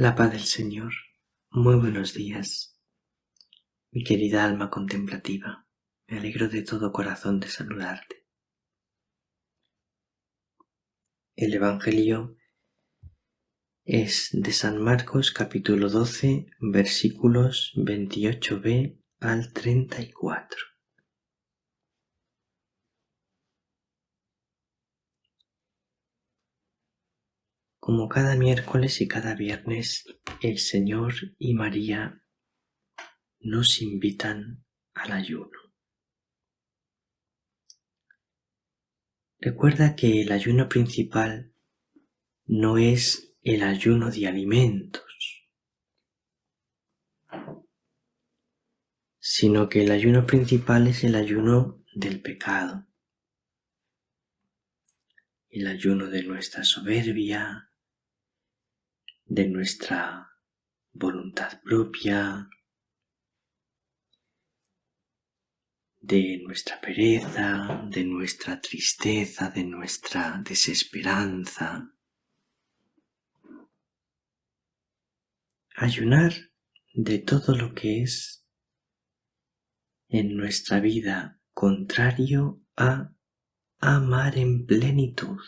La paz del Señor. Muy buenos días, mi querida alma contemplativa. Me alegro de todo corazón de saludarte. El Evangelio es de San Marcos, capítulo 12, versículos 28b al 34. Como cada miércoles y cada viernes, el Señor y María nos invitan al ayuno. Recuerda que el ayuno principal no es el ayuno de alimentos, sino que el ayuno principal es el ayuno del pecado, el ayuno de nuestra soberbia, de nuestra voluntad propia, de nuestra pereza, de nuestra tristeza, de nuestra desesperanza. Ayunar de todo lo que es en nuestra vida contrario a amar en plenitud.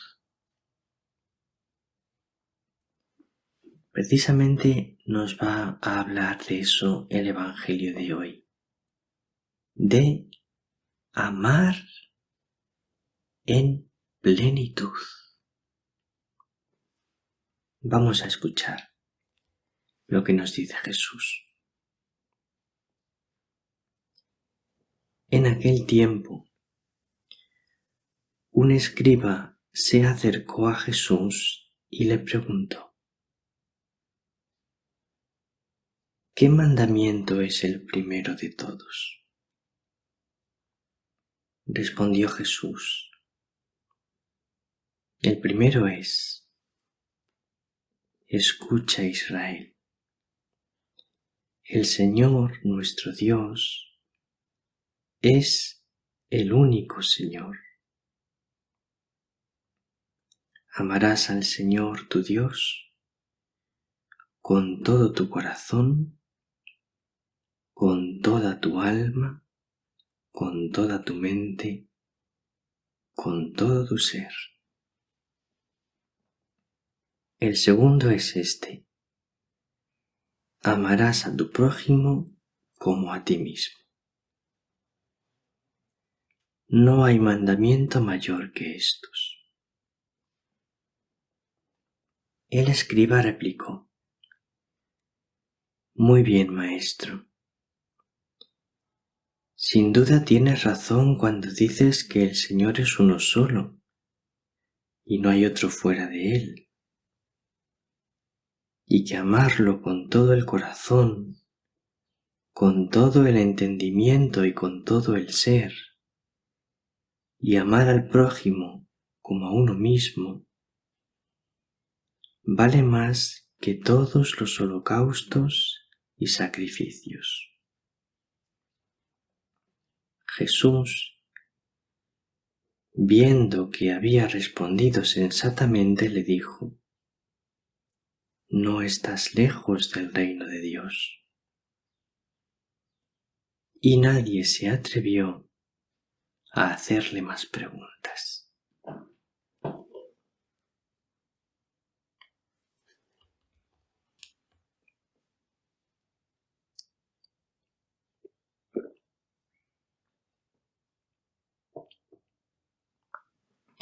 Precisamente nos va a hablar de eso el Evangelio de hoy, de amar en plenitud. Vamos a escuchar lo que nos dice Jesús. En aquel tiempo, un escriba se acercó a Jesús y le preguntó: ¿qué mandamiento es el primero de todos? Respondió Jesús: el primero es: escucha, Israel, el Señor nuestro Dios es el único Señor. Amarás al Señor tu Dios con todo tu corazón, con toda tu alma, con toda tu mente, con todo tu ser. El segundo es este: amarás a tu prójimo como a ti mismo. No hay mandamiento mayor que estos. El escriba replicó: muy bien, maestro. Sin duda tienes razón cuando dices que el Señor es uno solo y no hay otro fuera de Él, y que amarlo con todo el corazón, con todo el entendimiento y con todo el ser, y amar al prójimo como a uno mismo, vale más que todos los holocaustos y sacrificios. Jesús, viendo que había respondido sensatamente, le dijo: no estás lejos del reino de Dios. Y nadie se atrevió a hacerle más preguntas.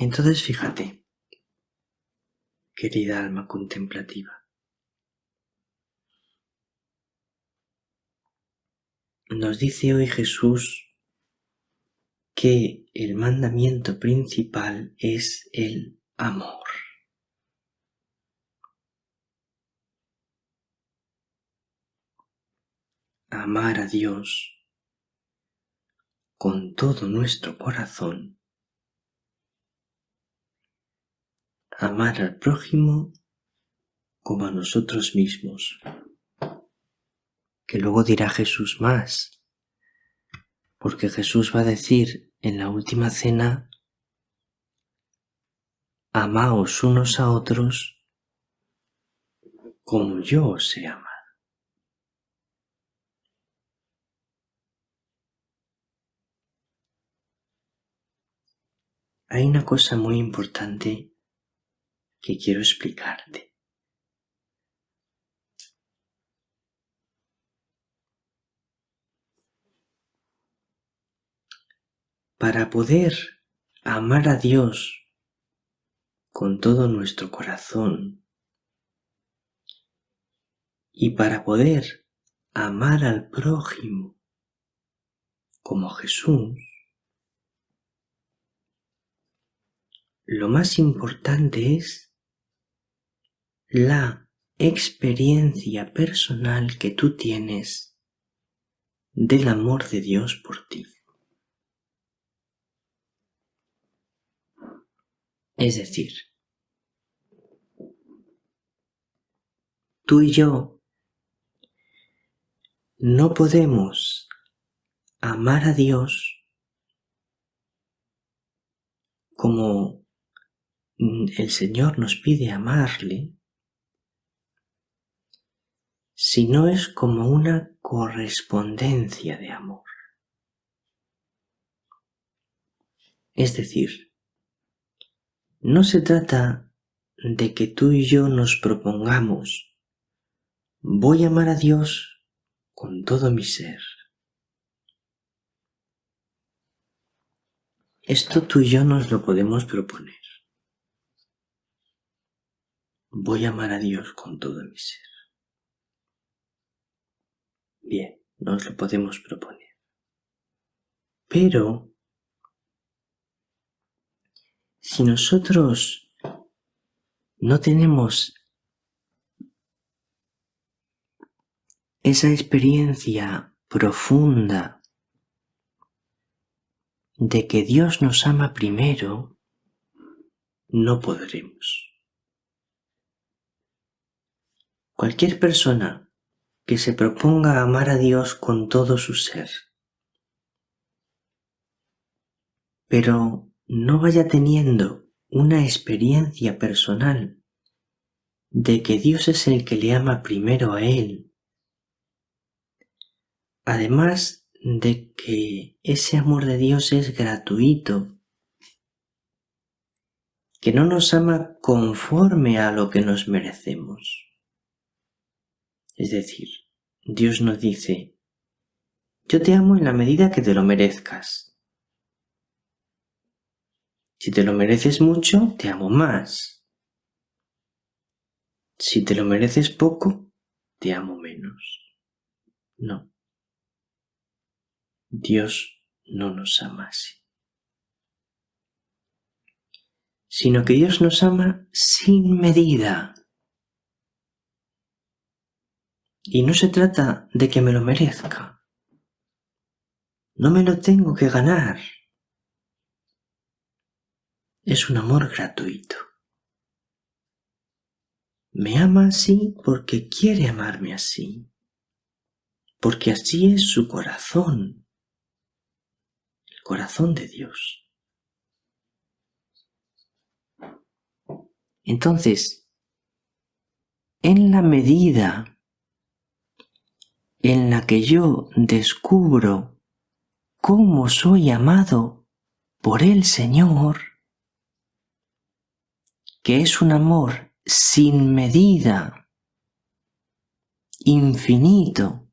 Entonces fíjate, querida alma contemplativa, nos dice hoy Jesús que el mandamiento principal es el amor. Amar a Dios con todo nuestro corazón, amar al prójimo como a nosotros mismos. Que luego dirá Jesús más, porque Jesús va a decir en la última cena: amaos unos a otros como yo os he amado. Hay una cosa muy importante que quiero explicarte. Para poder amar a Dios con todo nuestro corazón y para poder amar al prójimo como Jesús, lo más importante es la experiencia personal que tú tienes del amor de Dios por ti. Es decir, tú y yo no podemos amar a Dios como el Señor nos pide amarle, si no es como una correspondencia de amor. Es decir, no se trata de que tú y yo nos propongamos, voy a amar a Dios con todo mi ser. Esto tú y yo nos lo podemos proponer. Voy a amar a Dios con todo mi ser. Bien, nos lo podemos proponer. Pero, si nosotros no tenemos esa experiencia profunda de que Dios nos ama primero, no podremos. Cualquier persona que se proponga amar a Dios con todo su ser, pero no vaya teniendo una experiencia personal de que Dios es el que le ama primero a él, además de que ese amor de Dios es gratuito, que no nos ama conforme a lo que nos merecemos. Es decir, Dios nos dice, yo te amo en la medida que te lo merezcas. Si te lo mereces mucho, te amo más. Si te lo mereces poco, te amo menos. No. Dios no nos ama así. Sino que Dios nos ama sin medida. Y no se trata de que me lo merezca. No me lo tengo que ganar. Es un amor gratuito. Me ama así porque quiere amarme así. Porque así es su corazón. El corazón de Dios. Entonces, en la medida en la que yo descubro cómo soy amado por el Señor, que es un amor sin medida, infinito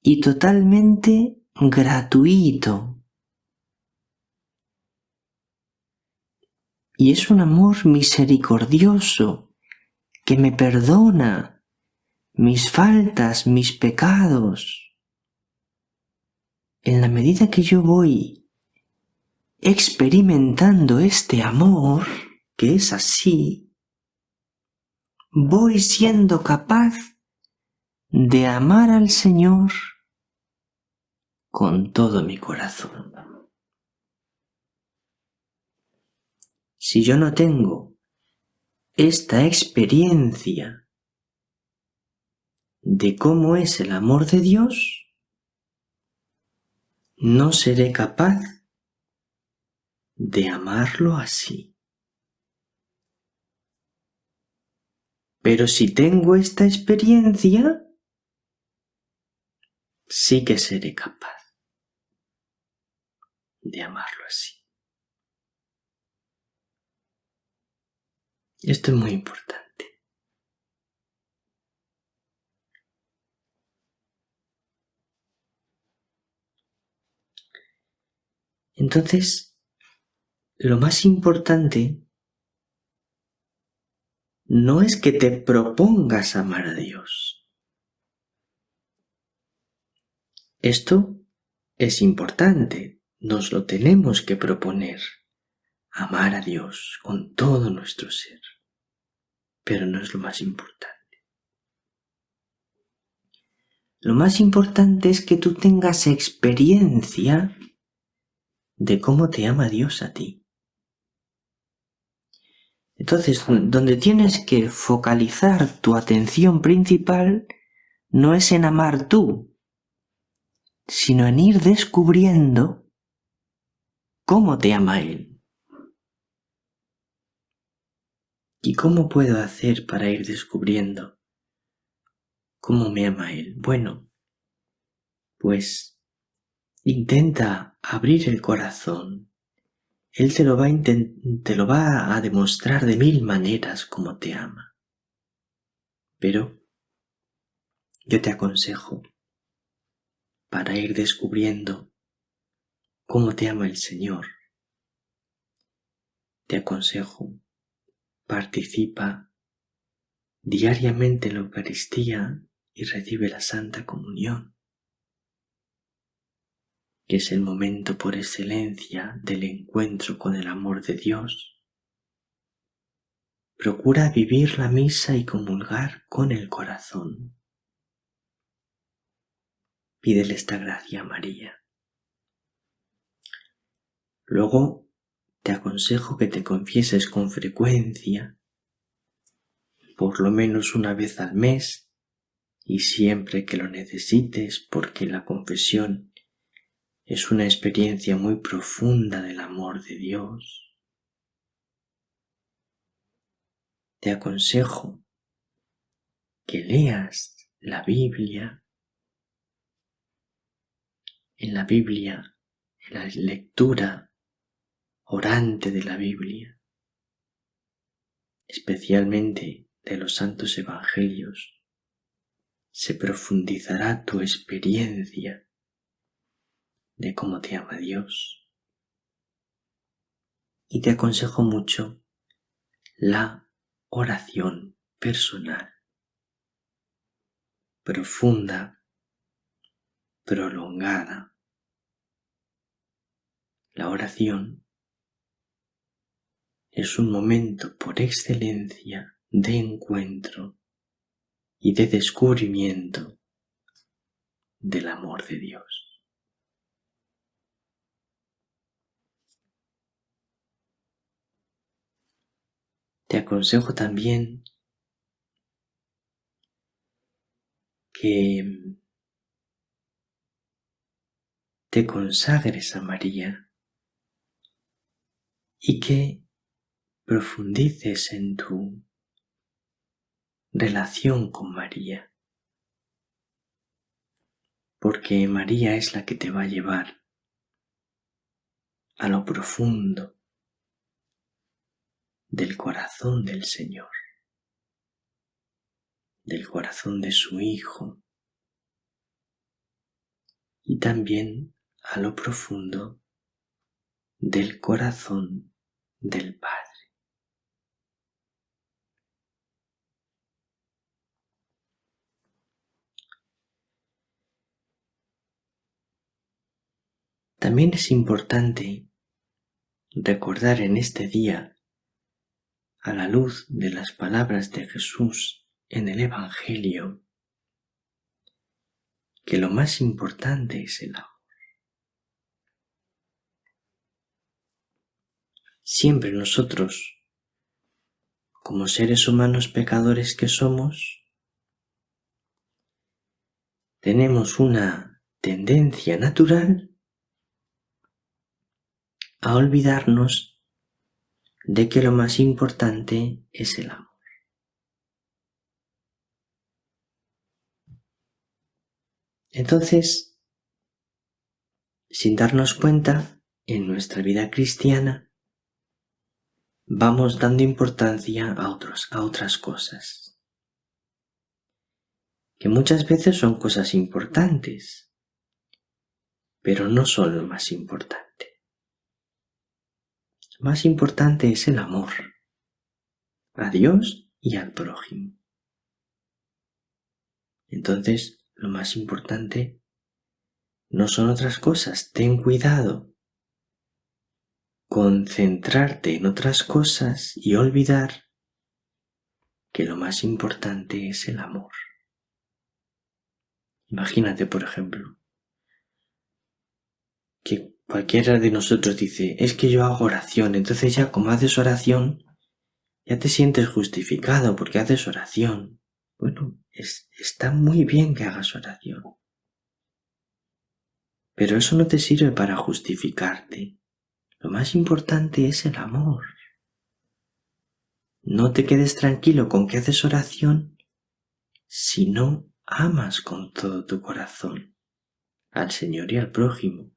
y totalmente gratuito. Y es un amor misericordioso que me perdona mis faltas, mis pecados. En la medida que yo voy experimentando este amor, que es así, voy siendo capaz de amar al Señor con todo mi corazón. Si yo no tengo esta experiencia de cómo es el amor de Dios, no seré capaz de amarlo así. Pero si tengo esta experiencia, sí que seré capaz de amarlo así. Esto es muy importante. Entonces, lo más importante no es que te propongas amar a Dios. Esto es importante, nos lo tenemos que proponer, amar a Dios con todo nuestro ser, pero no es lo más importante. Lo más importante es que tú tengas experiencia de cómo te ama Dios a ti. Entonces, donde tienes que focalizar tu atención principal no es en amar tú, sino en ir descubriendo cómo te ama Él. ¿Y cómo puedo hacer para ir descubriendo cómo me ama Él? Bueno, pues intenta abrir el corazón. Él te lo va a demostrar de 1000 maneras cómo te ama. Pero yo te aconsejo, para ir descubriendo cómo te ama el Señor, te aconsejo, participa diariamente en la Eucaristía y recibe la Santa Comunión, que es el momento por excelencia del encuentro con el amor de Dios. Procura vivir la misa y comulgar con el corazón. Pídele esta gracia a María. Luego te aconsejo que te confieses con frecuencia, por lo menos una vez al mes, y siempre que lo necesites, porque la confesión es una experiencia muy profunda del amor de Dios. Te aconsejo que leas la Biblia. En la Biblia, en la lectura orante de la Biblia, especialmente de los santos evangelios, se profundizará tu experiencia de cómo te ama Dios. Y te aconsejo mucho la oración personal, profunda, prolongada. La oración es un momento por excelencia de encuentro y de descubrimiento del amor de Dios. Te aconsejo también que te consagres a María y que profundices en tu relación con María, porque María es la que te va a llevar a lo profundo del corazón del Señor, del corazón de su Hijo y también a lo profundo del corazón del Padre. También es importante recordar en este día, a la luz de las palabras de Jesús en el Evangelio, que lo más importante es el amor. Siempre nosotros, como seres humanos pecadores que somos, tenemos una tendencia natural a olvidarnos de que lo más importante es el amor. Entonces, sin darnos cuenta, en nuestra vida cristiana, vamos dando importancia a otras cosas, que muchas veces son cosas importantes, pero no son lo más importante. Lo más importante es el amor a Dios y al prójimo. Entonces, lo más importante no son otras cosas. Ten cuidado con centrarte en otras cosas y olvidar que lo más importante es el amor. Imagínate, por ejemplo, que cualquiera de nosotros dice, es que yo hago oración, entonces ya como haces oración, ya te sientes justificado porque haces oración. Bueno, está muy bien que hagas oración, pero eso no te sirve para justificarte. Lo más importante es el amor. No te quedes tranquilo con que haces oración si no amas con todo tu corazón al Señor y al prójimo.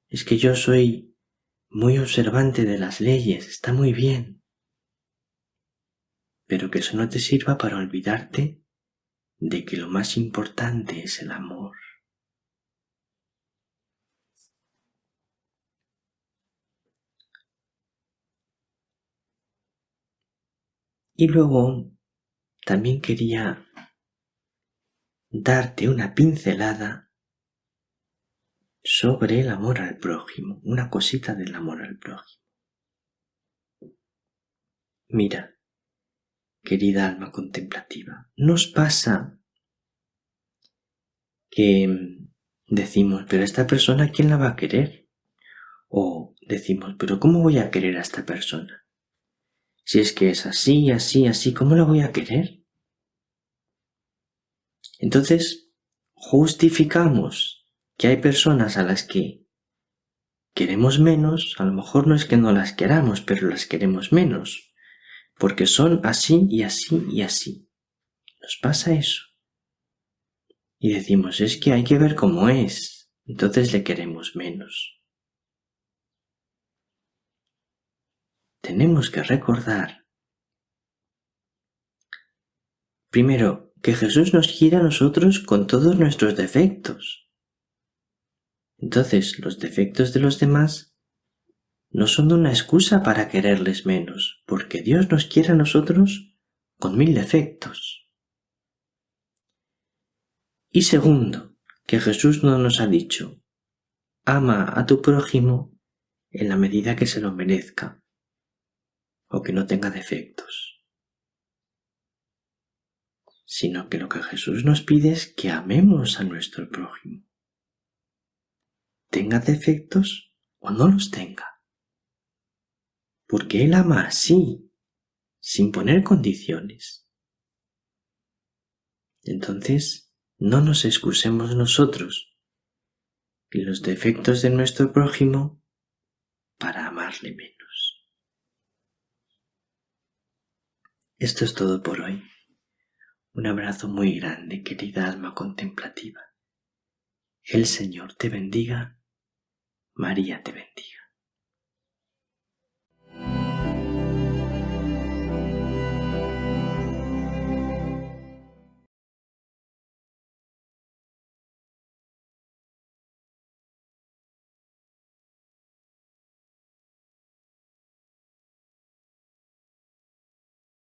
Es que yo soy muy observante de las leyes, está muy bien, pero que eso no te sirva para olvidarte de que lo más importante es el amor. Y luego también quería darte una pincelada sobre el amor al prójimo, una cosita del amor al prójimo. Mira, querida alma contemplativa, nos pasa que decimos, pero esta persona, ¿quién la va a querer? O decimos, pero ¿cómo voy a querer a esta persona? Si es que es así, así, así, ¿cómo la voy a querer? Entonces, justificamos que hay personas a las que queremos menos, a lo mejor no es que no las queramos, pero las queremos menos, porque son así y así y así. Nos pasa eso. Y decimos, es que hay que ver cómo es, entonces le queremos menos. Tenemos que recordar, primero, que Jesús nos quiere a nosotros con todos nuestros defectos. Entonces, los defectos de los demás no son una excusa para quererles menos, porque Dios nos quiere a nosotros con 1000 defectos. Y segundo, que Jesús no nos ha dicho, ama a tu prójimo en la medida que se lo merezca, o que no tenga defectos, sino que lo que Jesús nos pide es que amemos a nuestro prójimo, tenga defectos o no los tenga, porque Él ama así, sin poner condiciones. Entonces, no nos excusemos nosotros en los defectos de nuestro prójimo para amarle menos. Esto es todo por hoy. Un abrazo muy grande, querida alma contemplativa. El Señor te bendiga, María te bendiga.